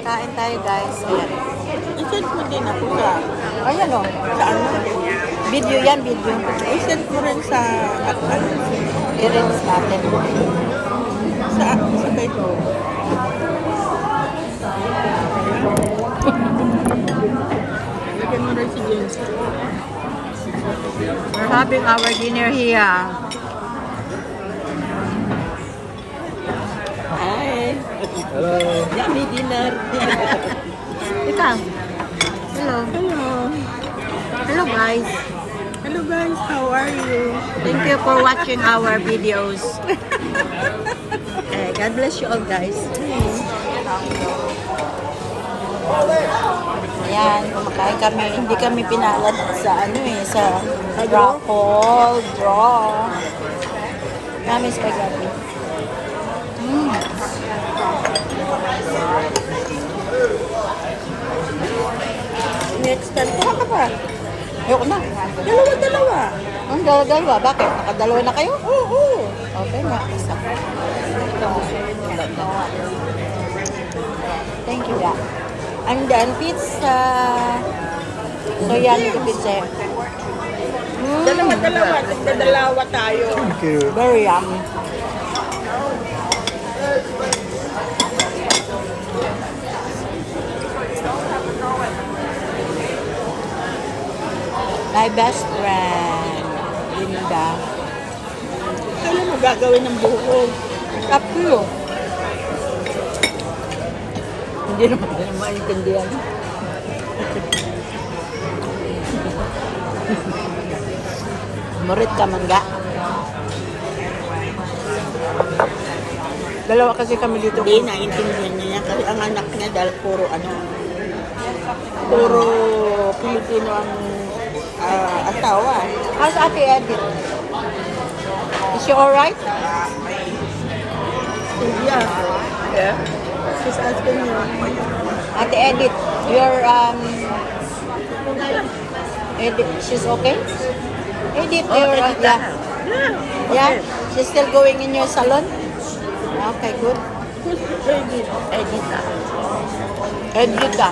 Kain tayo guys. Ayan. I-send mo din ako sa... Ayan o. Sa ano? Video yan, video. I-send mo rin sa... At ano? I-rinse natin. Sa Facebook. Lagyan mo rin si James. We're having our dinner here. Hi! Hello! Yummy dinner! Ikaw. Hello. Hello! Hello guys. Hello guys, how are you? Thank you for watching our videos. God bless you all guys. Ayan, kumakain kami. Hindi kami pinalad sa ano eh, sa raffle, draw. Kami spaghetti. Next time, kuha ka pa. Ayoko na. Dalawa-dalawa. Ang dalawa, bakit? Nakadalawa na kayo? Oo. Okay nga, isa. Ito. Thank you, God. And then, pizza. So, yan yung pizza. Dalawa-dalawa. Dalawa tayo. Very yummy. My best friend, Linda. Kailan mo gagawin ng buko? Up to you. Hindi naman din maintindihan. Murit ka, mangga. Dalawa kasi kami dito. Hindi, naiintindihan niya yan. Kasi ang anak niya dahil puro puro Pilipino ang asawa. How's Ate Edith? Is she alright? Yeah. Yeah. She's asking you. Ate Edith, your Edith, she's okay? Edith, your yeah. Yeah? She's still going in your salon? Okay, good. Edita. Edita.